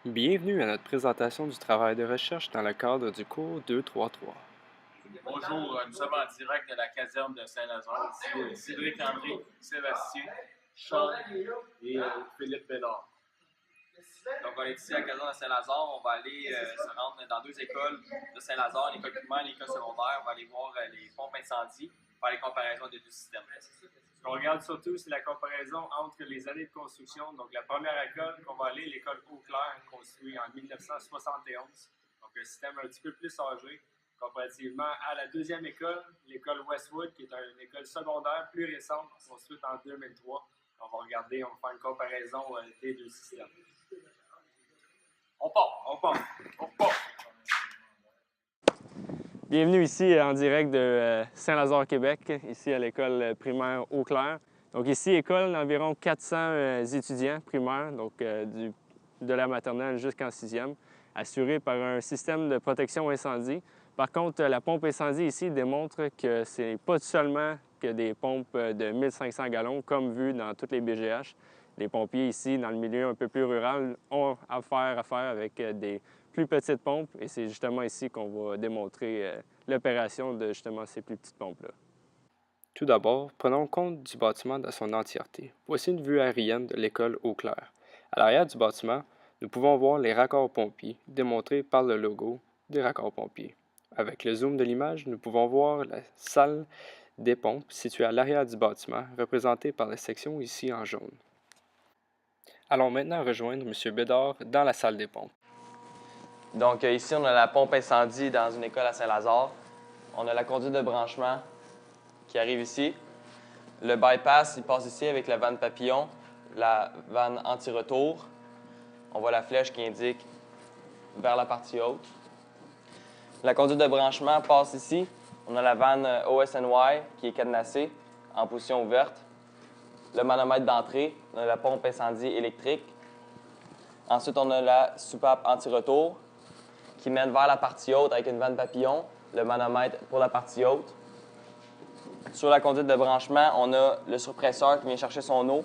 Bienvenue à notre présentation du travail de recherche dans le cadre du cours 233. Bonjour, nous sommes en direct de la caserne de Saint-Lazare. Ici Cédric-André, Sébastien, Charles et Philippe Bédard. Donc, on est ici à la caserne de Saint-Lazare. On va aller se rendre dans deux écoles de Saint-Lazare, l'école primaire et l'école secondaire. On va aller voir les pompes incendies, faire les comparaisons des deux systèmes. Ce qu'on regarde surtout, c'est la comparaison entre les années de construction. Donc, la première école qu'on va aller, l'école Eau-Claire, construite en 1971. Donc, un système un petit peu plus âgé, comparativement à la deuxième école, l'école Westwood, qui est une école secondaire plus récente, construite en 2003. On va regarder, on va faire une comparaison des deux systèmes. On part. Bienvenue ici en direct de Saint-Lazare, Québec, ici à l'école primaire Eau-Claire. Donc ici, école d'environ 400 étudiants primaires, donc de la maternelle jusqu'en sixième, assurés par un système de protection incendie. Par contre, la pompe incendie ici démontre que ce n'est pas seulement que des pompes de 1500 gallons, comme vu dans toutes les BGH. Les pompiers ici, dans le milieu un peu plus rural, ont affaire avec des plus petites pompes et c'est justement ici qu'on va démontrer l'opération de justement ces plus petites pompes-là. Tout d'abord, prenons compte du bâtiment dans son entièreté. Voici une vue aérienne de l'école Eau-Claire. À l'arrière du bâtiment, nous pouvons voir les raccords pompiers, démontrés par le logo des raccords pompiers. Avec le zoom de l'image, nous pouvons voir la salle des pompes située à l'arrière du bâtiment, représentée par la section ici en jaune. Allons maintenant rejoindre M. Bédard dans la salle des pompes. Donc ici, on a la pompe incendie dans une école à Saint-Lazare. On a la conduite de branchement qui arrive ici. Le bypass, il passe ici avec la vanne papillon, la vanne anti-retour. On voit la flèche qui indique vers la partie haute. La conduite de branchement passe ici. On a la vanne OSNY qui est cadenassée en position ouverte. Le manomètre d'entrée, on a la pompe incendie électrique. Ensuite, on a la soupape anti-retour qui mène vers la partie haute avec une vanne papillon, le manomètre pour la partie haute. Sur la conduite de branchement, on a le surpresseur qui vient chercher son eau.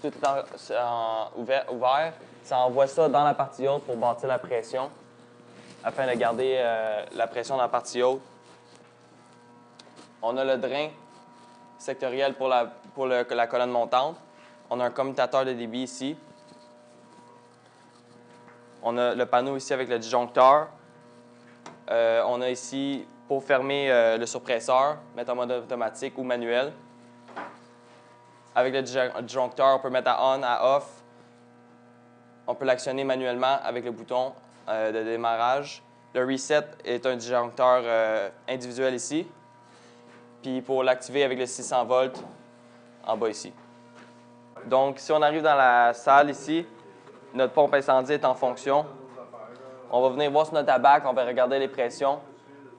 Tout est ouvert. Ça envoie ça dans la partie haute pour bâtir la pression, afin de garder la pression dans la partie haute. On a le drain sectoriel pour la colonne montante. On a un commutateur de débit ici. On a le panneau ici avec le disjoncteur. On a ici, pour fermer le surpresseur, mettre en mode automatique ou manuel. Avec le disjoncteur, on peut mettre à on, à off. On peut l'actionner manuellement avec le bouton de démarrage. Le reset est un disjoncteur individuel ici. Puis pour l'activer avec le 600 volts, en bas ici. Donc, si on arrive dans la salle ici, notre pompe incendie est en fonction. On va venir voir sur notre abac, on va regarder les pressions.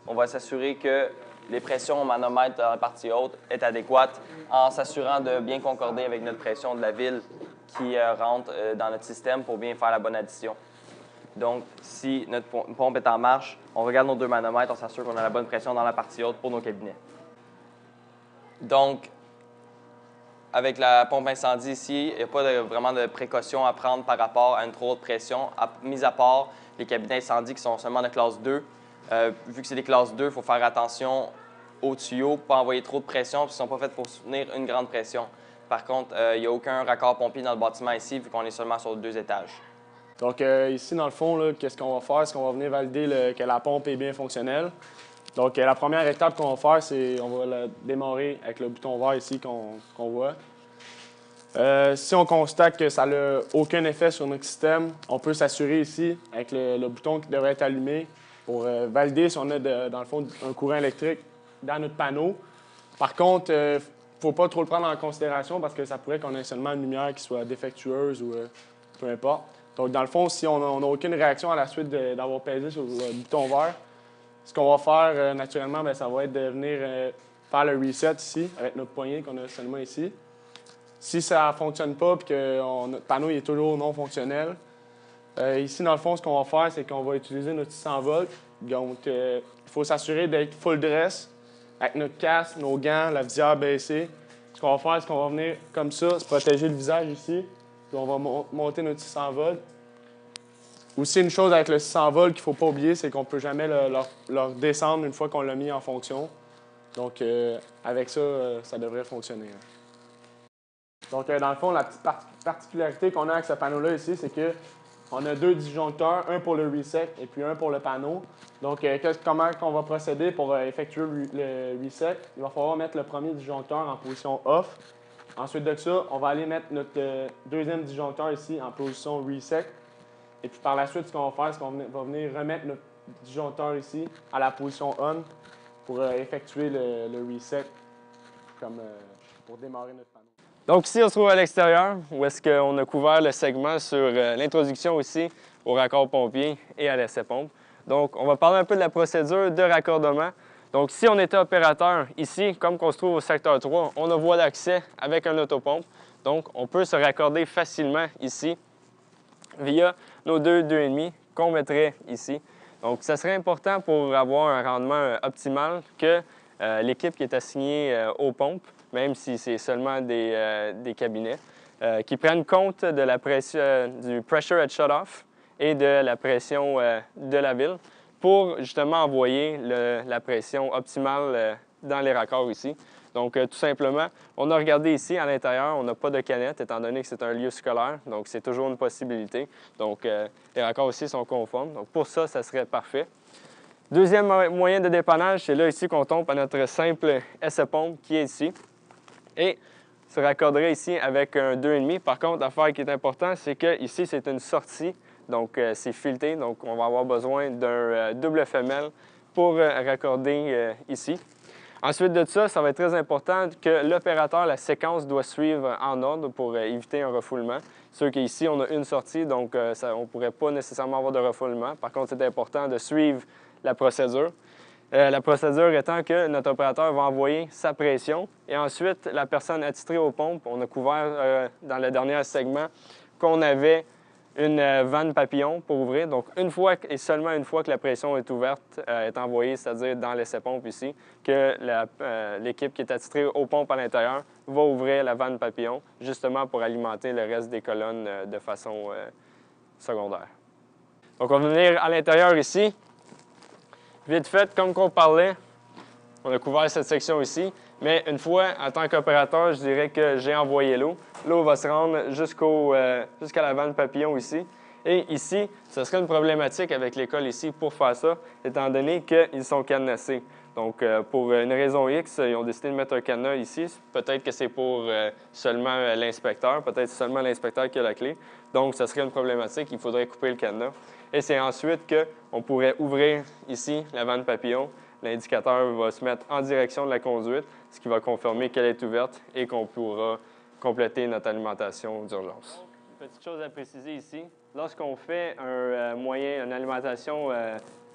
On va s'assurer que les pressions au manomètre dans la partie haute est adéquate en s'assurant de bien concorder avec notre pression de la ville qui rentre dans notre système pour bien faire la bonne addition. Donc, si notre pompe est en marche, on regarde nos deux manomètres, on s'assure qu'on a la bonne pression dans la partie haute pour nos cabinets. Donc, avec la pompe incendie ici, il n'y a pas vraiment de précaution à prendre par rapport à une trop haute pression, mis à part les cabinets incendies qui sont seulement de classe 2. Vu que c'est des classes 2, il faut faire attention aux tuyaux, pas envoyer trop de pression, parce qu'ils ne sont pas faits pour soutenir une grande pression. Par contre, il n'y a aucun raccord pompier dans le bâtiment ici, vu qu'on est seulement sur 2 étages. Donc ici, dans le fond, qu'est-ce qu'on va faire? C'est qu'on va venir valider que la pompe est bien fonctionnelle. Donc la première étape qu'on va faire, c'est qu'on va la démarrer avec le bouton vert ici qu'on voit. Si on constate que ça n'a aucun effet sur notre système, on peut s'assurer ici avec le bouton qui devrait être allumé pour valider si on a, dans le fond, un courant électrique dans notre panneau. Par contre, il ne faut pas trop le prendre en considération parce que ça pourrait qu'on ait seulement une lumière qui soit défectueuse ou peu importe. Donc, dans le fond, si on n'a aucune réaction à la suite d'avoir pesé sur le bouton vert, ce qu'on va faire naturellement, bien, ça va être de venir faire le reset ici avec notre poignée qu'on a seulement ici. Si ça ne fonctionne pas et que notre panneau est toujours non fonctionnel, ici, dans le fond, ce qu'on va faire, c'est qu'on va utiliser notre 600 volts. Donc, il faut s'assurer d'être full dress avec notre casque, nos gants, la visière baissée. Ce qu'on va faire, c'est qu'on va venir comme ça, se protéger le visage ici. Puis on va monter notre 600 volts. Aussi, une chose avec le 600 volts qu'il ne faut pas oublier, c'est qu'on ne peut jamais leur descendre une fois qu'on l'a mis en fonction. Donc, avec ça, ça devrait fonctionner. Donc, dans le fond, la petite particularité qu'on a avec ce panneau-là ici, c'est qu'on a 2 disjoncteurs, un pour le reset et puis un pour le panneau. Donc, comment on va procéder pour effectuer le reset? Il va falloir mettre le premier disjoncteur en position off. Ensuite de ça, on va aller mettre notre deuxième disjoncteur ici en position reset. Et puis par la suite, ce qu'on va faire, c'est qu'on va venir remettre notre disjoncteur ici à la position on pour effectuer le reset pour démarrer notre panneau. Donc ici, on se trouve à l'extérieur, où est-ce qu'on a couvert le segment sur l'introduction aussi au raccord pompier et à l'essai pompe. Donc, on va parler un peu de la procédure de raccordement. Donc, si on était opérateur ici, comme qu'on se trouve au secteur 3, on a voie d'accès avec un autopompe. Donc, on peut se raccorder facilement ici via nos 2,5 qu'on mettrait ici. Donc, ça serait important pour avoir un rendement optimal que l'équipe qui est assignée aux pompes, même si c'est seulement des cabinets, qui prennent compte de la pression, du pressure at shut-off et de la pression de la ville pour justement envoyer la pression optimale dans les raccords ici. Donc, tout simplement, on a regardé ici à l'intérieur, on n'a pas de canette étant donné que c'est un lieu scolaire, donc c'est toujours une possibilité. Donc, les raccords aussi sont conformes. Donc, pour ça, ça serait parfait. Deuxième moyen de dépannage, c'est là ici qu'on tombe à notre simple essai-pompe qui est ici. Et se raccorderait ici avec un 2,5. Par contre, l'affaire qui est importante, c'est que ici, c'est une sortie. Donc, c'est fileté. Donc, on va avoir besoin d'un double FML pour raccorder ici. Ensuite de ça, ça va être très important que l'opérateur, la séquence doit suivre en ordre pour éviter un refoulement. C'est sûr qu'ici, on a une sortie, donc on ne pourrait pas nécessairement avoir de refoulement. Par contre, c'est important de suivre la procédure. La procédure étant que notre opérateur va envoyer sa pression et ensuite, la personne attitrée aux pompes, on a couvert dans le dernier segment qu'on avait une vanne papillon pour ouvrir. Donc, une fois et seulement une fois que la pression est ouverte, est envoyée, c'est-à-dire dans l'essai-pompe ici, que l'équipe qui est attitrée aux pompes à l'intérieur va ouvrir la vanne papillon, justement pour alimenter le reste des colonnes de façon secondaire. Donc, on va venir à l'intérieur ici. Vite fait, comme qu'on parlait, on a couvert cette section ici, mais une fois, en tant qu'opérateur, je dirais que j'ai envoyé l'eau. L'eau va se rendre jusqu'à la vanne papillon ici. Et ici, ce serait une problématique avec l'école ici pour faire ça, étant donné qu'ils sont cadenassés. Donc, pour une raison X, ils ont décidé de mettre un cadenas ici. Peut-être que c'est pour seulement l'inspecteur, peut-être seulement l'inspecteur qui a la clé. Donc, ce serait une problématique, il faudrait couper le cadenas. Et c'est ensuite qu'on pourrait ouvrir ici la vanne papillon. L'indicateur va se mettre en direction de la conduite, ce qui va confirmer qu'elle est ouverte et qu'on pourra compléter notre alimentation d'urgence. Une petite chose à préciser ici, lorsqu'on fait une alimentation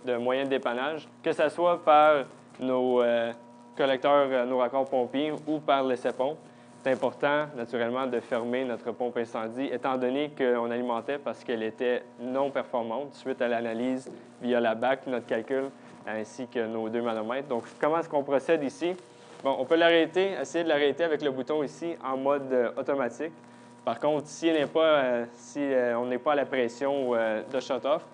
de moyen de dépannage, que ce soit par nos collecteurs, nos raccords pompiers ou par l'essai-pompe, c'est important, naturellement, de fermer notre pompe incendie, étant donné qu'on alimentait parce qu'elle était non performante suite à l'analyse via la BAC, notre calcul, ainsi que nos 2 manomètres. Donc, comment est-ce qu'on procède ici? Bon, on peut l'arrêter, essayer de l'arrêter avec le bouton ici en mode automatique. Par contre, si on n'est pas à la pression de shut-off,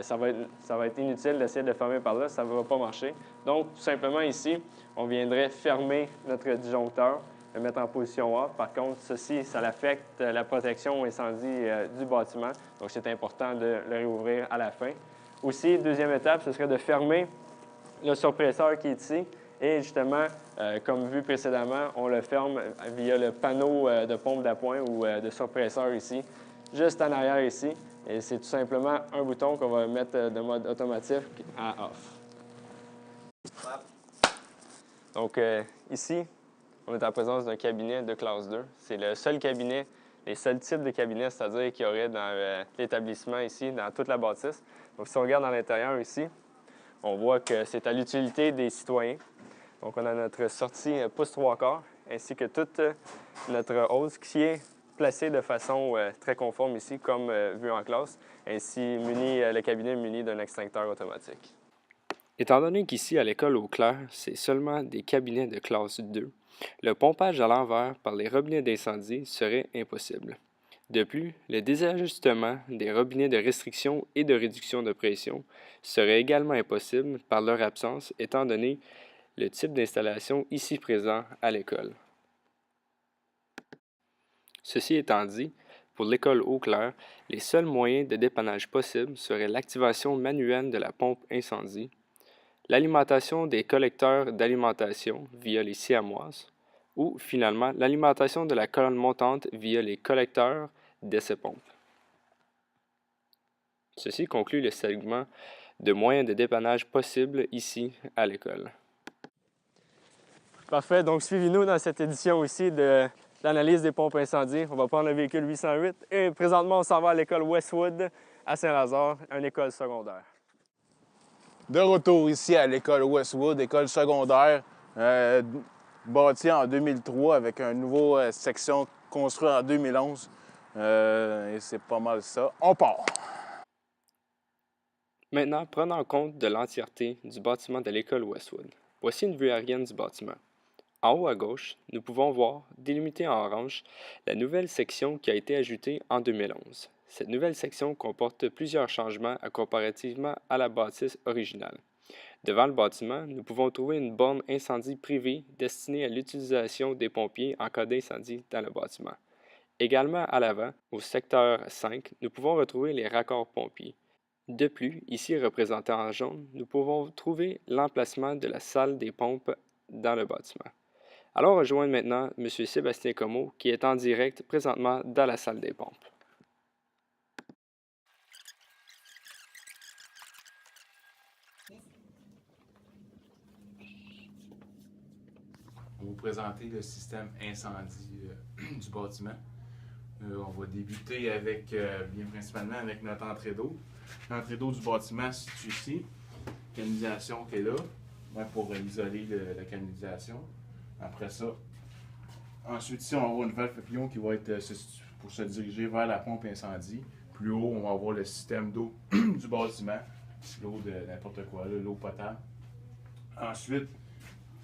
ça va être inutile d'essayer de le fermer par là, ça ne va pas marcher. Donc, tout simplement ici, on viendrait fermer notre disjoncteur, le mettre en position off. Par contre, ceci, ça affecte la protection incendie du bâtiment. Donc, c'est important de le réouvrir à la fin. Aussi, deuxième étape, ce serait de fermer le surpresseur qui est ici. Et justement, comme vu précédemment, on le ferme via le panneau de pompe d'appoint ou de surpresseur ici, juste en arrière ici. Et c'est tout simplement un bouton qu'on va mettre de mode automatique à off. Donc ici, on est en présence d'un cabinet de classe 2. C'est le seul cabinet, les seuls types de cabinets, c'est-à-dire qu'il y aurait dans l'établissement ici, dans toute la bâtisse. Donc si on regarde à l'intérieur ici, on voit que c'est à l'utilité des citoyens. Donc, on a notre sortie pouce 3/4 ainsi que toute notre hausse qui est placée de façon très conforme ici, comme vu en classe, ainsi le cabinet muni d'un extincteur automatique. Étant donné qu'ici, à l'école Eau Claire, c'est seulement des cabinets de classe 2, le pompage à l'envers par les robinets d'incendie serait impossible. De plus, le désajustement des robinets de restriction et de réduction de pression serait également impossible par leur absence étant donné le type d'installation ici présent à l'école. Ceci étant dit, pour l'école Eau-Claire, les seuls moyens de dépannage possibles seraient l'activation manuelle de la pompe incendie, l'alimentation des collecteurs d'alimentation via les siamoises, ou finalement l'alimentation de la colonne montante via les collecteurs d'essai pompe. Ceci conclut le segment de moyens de dépannage possibles ici à l'école. Parfait, donc suivez-nous dans cette édition aussi de l'analyse des pompes incendies. On va prendre le véhicule 808 et présentement on s'en va à l'école Westwood à Saint-Lazare, une école secondaire. De retour ici à l'école Westwood, école secondaire, bâtie en 2003 avec une nouvelle section construite en 2011. Et c'est pas mal ça. On part! Maintenant, prenons en compte de l'entièreté du bâtiment de l'école Westwood. Voici une vue aérienne du bâtiment. En haut à gauche, nous pouvons voir, délimitée en orange, la nouvelle section qui a été ajoutée en 2011. Cette nouvelle section comporte plusieurs changements comparativement à la bâtisse originale. Devant le bâtiment, nous pouvons trouver une borne incendie privée destinée à l'utilisation des pompiers en cas d'incendie dans le bâtiment. Également à l'avant, au secteur 5, nous pouvons retrouver les raccords pompiers. De plus, ici représenté en jaune, nous pouvons trouver l'emplacement de la salle des pompes dans le bâtiment. Alors rejoignons maintenant M. Sébastien Comeau qui est en direct présentement dans la salle des pompes. On va vous présenter le système incendie du bâtiment. On va débuter avec, bien principalement avec notre entrée d'eau. L'entrée d'eau du bâtiment se situe ici. Canalisation qui est là, pour isoler la canalisation. Après ça, ensuite ici on va avoir une valve papillon qui va être pour se diriger vers la pompe incendie. Plus haut, on va avoir le système d'eau du bâtiment, l'eau de n'importe quoi, l'eau potable. Ensuite,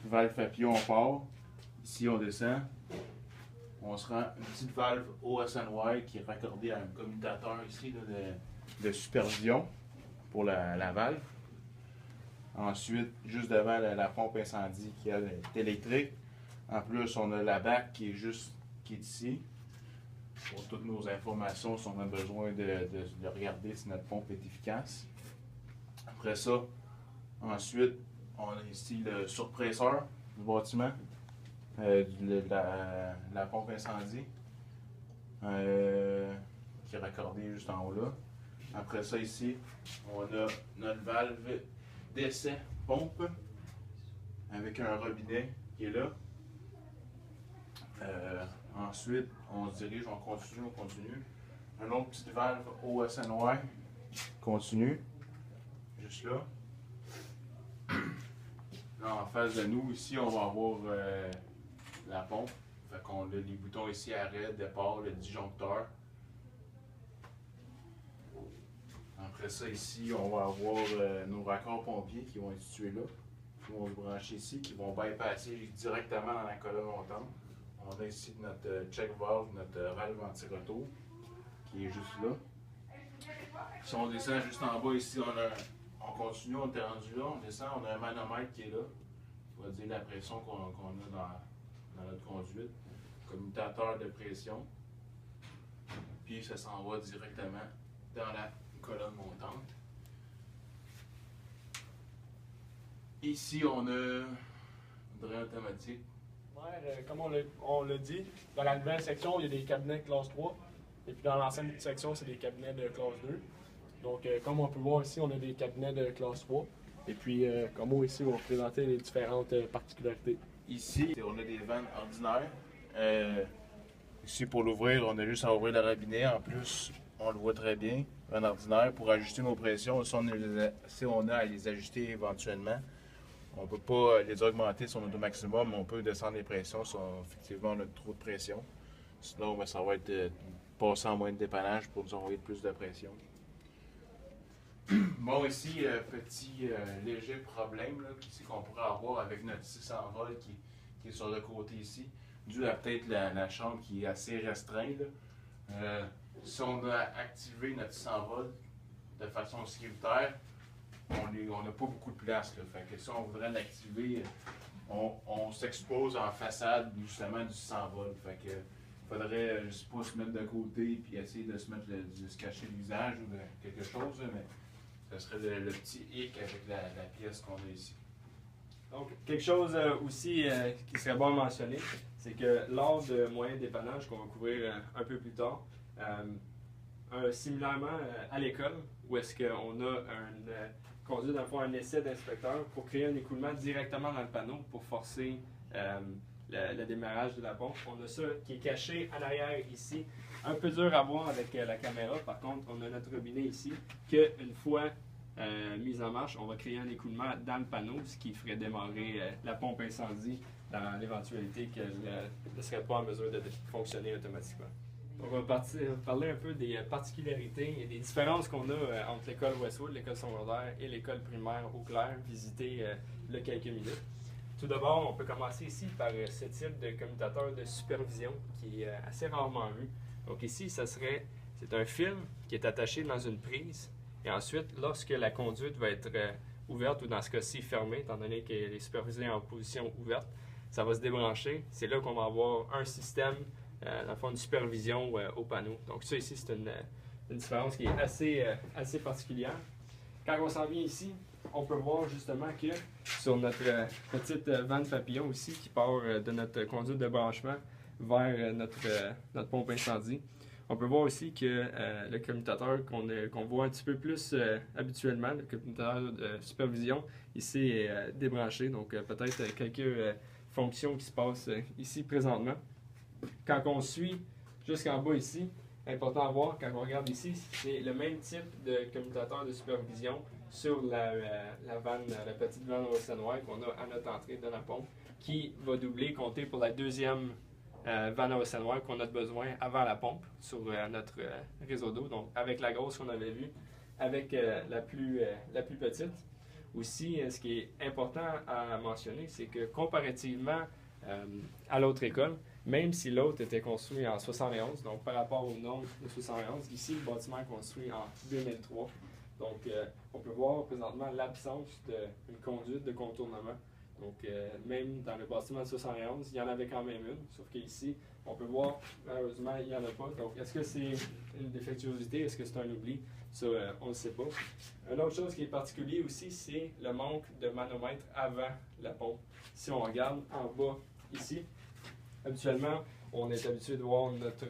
valve papillon, on part. Ici, on descend. On se rend une petite valve OSNY qui est raccordée à un commutateur ici là, de supervision pour la valve. Ensuite, juste devant la pompe incendie qui est électrique. En plus, on a la BAC qui est ici. Pour toutes nos informations, si on a besoin de regarder si notre pompe est efficace. Après ça, ensuite, on a ici le surpresseur du bâtiment, la pompe incendie, qui est raccordée juste en haut là. Après ça, ici, on a notre valve d'essai pompe avec un robinet qui est là. Ensuite, on se dirige, on continue. Un autre petite valve OSNY continue, juste là. Là, en face de nous, ici, on va avoir la pompe. Fait qu'on a les boutons ici, arrêt, départ, le disjoncteur. Après ça, ici, on va avoir nos raccords pompiers qui vont être situés là. Qui vont se brancher ici, qui vont bypasser directement dans la colonne montante. On a ici notre check valve, notre valve anti-retour, qui est juste là. Si on descend juste en bas ici, on continue, on est rendu là, on descend, on a un manomètre qui est là, qui va dire la pression qu'on a dans notre conduite. Commutateur de pression. Puis ça s'en va directement dans la colonne montante. Ici, on a une drain automatique. Comme on l'a dit, dans la nouvelle section, il y a des cabinets de classe 3. Et puis dans l'ancienne section, c'est des cabinets de classe 2. Donc, comme on peut voir ici, on a des cabinets de classe 3. Et puis, comme ici, on va présenter les différentes particularités. Ici, on a des vannes ordinaires. Ici, pour l'ouvrir, on a juste à ouvrir le robinet. En plus, on le voit très bien, vanne ordinaire. Pour ajuster nos pressions, si on a à les ajuster éventuellement, on ne peut pas les augmenter sur notre maximum, mais on peut descendre les pressions si effectivement on a trop de pression. Sinon, ben, ça va être passé en moyen de dépannage pour nous envoyer plus de pression. Bon, ici, petit léger problème qu'on pourrait avoir avec notre 600 volts qui est sur le côté ici, dû à peut-être la chambre qui est assez restreinte. Si on a activé notre 100 volts de façon sécuritaire, on n'a pas beaucoup de place. Là. Fait que si on voudrait l'activer, on s'expose en façade justement du 100 volts. Fait que faudrait, je sais pas, se mettre de côté puis essayer de se cacher le visage ou de quelque chose, là, mais ce serait le petit hic avec la pièce qu'on a ici. Donc, quelque chose aussi qui serait bon à mentionner, c'est que lors de moyens de dépannage qu'on va couvrir un peu plus tard, similairement à l'école, où est-ce qu'on a conduit dans le fond un essai d'inspecteur pour créer un écoulement directement dans le panneau pour forcer le démarrage de la pompe. On a ça qui est caché en arrière ici. Un peu dur à voir avec la caméra, par contre, on a notre robinet ici, qu'une fois mise en marche, on va créer un écoulement dans le panneau, ce qui ferait démarrer la pompe incendie dans l'éventualité qu'elle ne serait pas en mesure de fonctionner automatiquement. Donc, on va parler un peu des particularités et des différences qu'on a entre l'école Westwood, l'école secondaire et l'école primaire Eau-Claire, visitée il y a quelques minutes. Tout d'abord, on peut commencer ici par ce type de commutateur de supervision qui est assez rarement vu. Donc ici, c'est un fil qui est attaché dans une prise et ensuite, lorsque la conduite va être ouverte ou dans ce cas-ci fermée, étant donné qu'elle est supervisée en position ouverte, ça va se débrancher. C'est là qu'on va avoir un système, dans le fond, de supervision au panneau. Donc ça ici, c'est une différence qui est assez particulière. Quand on s'en vient ici, on peut voir justement que sur notre petite vanne papillon ici qui part de notre conduite de branchement vers notre pompe incendie, on peut voir aussi que le commutateur qu'on voit un petit peu plus habituellement, le commutateur de supervision, ici est débranché. Donc peut-être quelques fonctions qui se passent ici présentement. Quand on suit jusqu'en bas ici, important à voir, quand on regarde ici, c'est le même type de commutateur de supervision sur la petite vanne Rosenweiss qu'on a à notre entrée de la pompe, qui va doubler, compter pour la deuxième vanne Rosenweiss qu'on a besoin avant la pompe sur notre réseau d'eau. Donc avec la grosse qu'on avait vue, avec la plus petite. Aussi, ce qui est important à mentionner, c'est que comparativement à l'autre école, même si l'autre était construit en 71, donc par rapport au nombre de 71, ici, le bâtiment est construit en 2003. Donc, on peut voir présentement l'absence d'une conduite de contournement. Donc, même dans le bâtiment de 71, il y en avait quand même une, sauf qu'ici, on peut voir, malheureusement, il n'y en a pas. Donc, est-ce que c'est une défectuosité? Est-ce que c'est un oubli? Ça, on ne le sait pas. Une autre chose qui est particulière aussi, c'est le manque de manomètre avant la pompe. Si on regarde en bas ici, habituellement, on est habitué de voir notre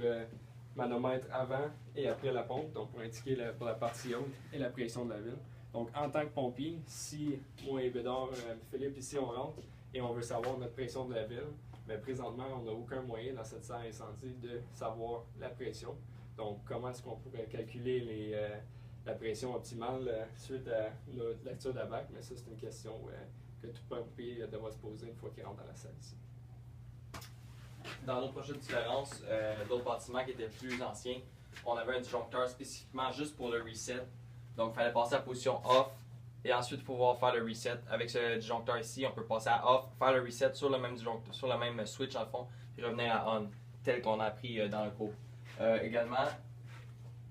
manomètre avant et après la pompe, donc pour indiquer pour la partie haute et la pression de la ville. Donc, en tant que pompier, si moi et Bédard, Philippe, ici, on rentre et on veut savoir notre pression de la ville, mais présentement, on n'a aucun moyen dans cette salle incendie de savoir la pression. Donc, comment est-ce qu'on pourrait calculer la pression optimale suite à notre lecture de la BAC? Mais ça, c'est une question que tout pompier devra se poser une fois qu'il rentre dans la salle ici. Dans nos prochaines différences, d'autres bâtiments qui étaient plus anciens, on avait un disjoncteur spécifiquement juste pour le reset. Donc, il fallait passer à la position off et ensuite pouvoir faire le reset. Avec ce disjoncteur ici, on peut passer à off, faire le reset sur le même disjoncteur, sur le même switch en fond, et revenir à on, tel qu'on a appris dans le cours. Également,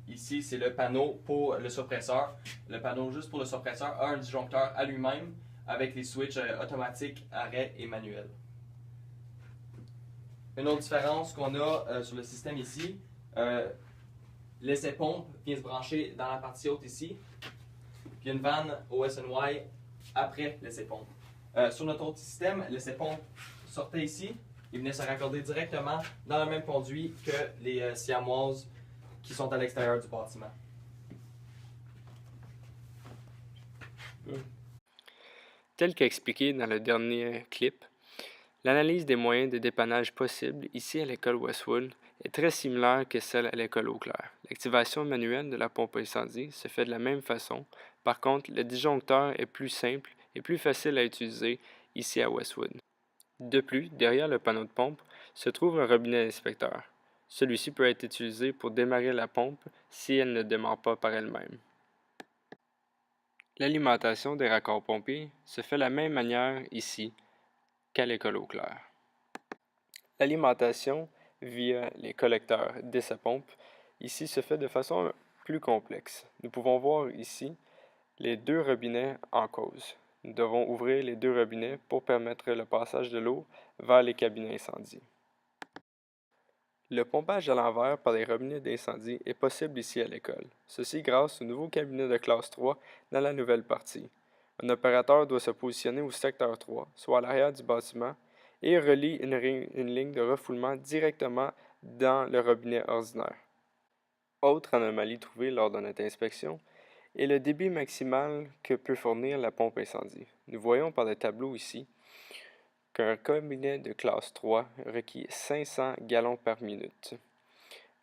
ici, c'est le panneau pour le suppresseur. Le panneau juste pour le suppresseur a un disjoncteur à lui-même avec les switches automatiques, arrêt et manuel. Une autre différence qu'on a sur le système ici, l'essai-pompe vient se brancher dans la partie haute ici, puis une vanne au SNY après l'essai-pompe. Sur notre autre système, l'essai-pompe sortait ici et venait se raccorder directement dans le même conduit que les siamoises qui sont à l'extérieur du bâtiment. Tel qu'expliqué dans le dernier clip, l'analyse des moyens de dépannage possibles ici à l'école Westwood est très similaire que celle à l'école Eau-Claire. L'activation manuelle de la pompe incendie se fait de la même façon. Par contre, le disjoncteur est plus simple et plus facile à utiliser ici à Westwood. De plus, derrière le panneau de pompe se trouve un robinet d'inspecteur. Celui-ci peut être utilisé pour démarrer la pompe si elle ne démarre pas par elle-même. L'alimentation des raccords pompiers se fait de la même manière ici qu'à l'école Eau-Claire. L'alimentation via les collecteurs d'essai-pompe ici se fait de façon plus complexe. Nous pouvons voir ici les deux robinets en cause. Nous devons ouvrir les deux robinets pour permettre le passage de l'eau vers les cabinets incendies. Le pompage à l'envers par les robinets d'incendie est possible ici à l'école. Ceci grâce au nouveau cabinet de classe 3 dans la nouvelle partie. Un opérateur doit se positionner au secteur 3, soit à l'arrière du bâtiment, et relie une ligne de refoulement directement dans le robinet ordinaire. Autre anomalie trouvée lors de notre inspection est le débit maximal que peut fournir la pompe incendie. Nous voyons par le tableau ici qu'un cabinet de classe 3 requiert 500 gallons par minute.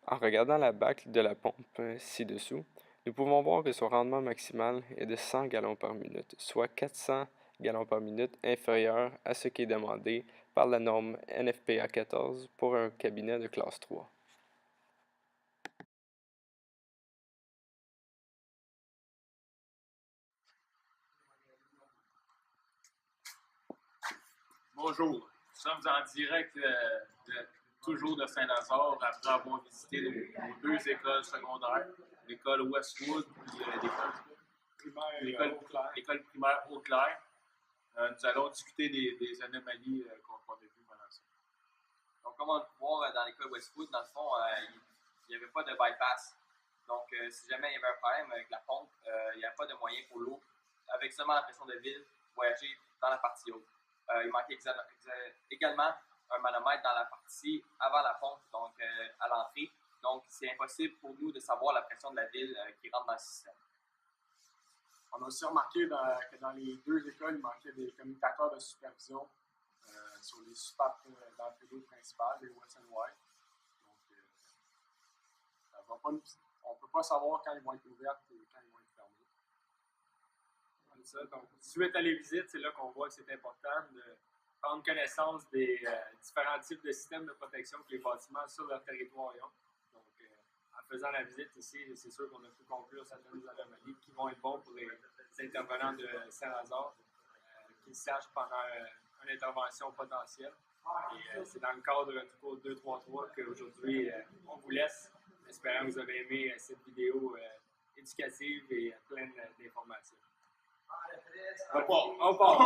En regardant la bac de la pompe ci-dessous, nous pouvons voir que son rendement maximal est de 100 gallons par minute, soit 400 gallons par minute inférieur à ce qui est demandé par la norme NFPA 14 pour un cabinet de classe 3. Bonjour, nous sommes en direct toujours de Saint-Lazare après avoir visité nos deux écoles secondaires, l'école Westwood et l'école primaire Eau-Claire. Nous allons discuter des anomalies qu'on a vues pendant ça. Donc, comme on peut voir dans l'école Westwood, dans le fond, il n'y avait pas de bypass. Donc, si jamais il y avait un problème avec la pompe, il n'y avait pas de moyen pour l'eau, avec seulement la pression de vide, voyager dans la partie haute. Il manquait également un manomètre dans la partie avant la pompe, donc à l'entrée. Donc, c'est impossible pour nous de savoir la pression de la ville qui rentre dans le système. On a aussi remarqué que dans les deux écoles, il manquait des commutateurs de supervision sur les SUPAP d'entrée d'eau principales, les West and White. Donc, on ne peut pas savoir quand ils vont être ouvertes et quand ils vont être fermées. Ça. Donc, suite à les visites, c'est là qu'on voit que c'est important de prendre connaissance des différents types de systèmes de protection que les bâtiments sur leur territoire ont. Donc, en faisant la visite ici, c'est sûr qu'on a pu conclure certaines anomalies qui vont être bons pour les intervenants de Saint-Lazare, qu'ils sachent pendant une intervention potentielle. Et c'est dans le cadre du cours 233 qu'aujourd'hui, on vous laisse. Espérons que vous avez aimé cette vidéo éducative et pleine d'informations. On part.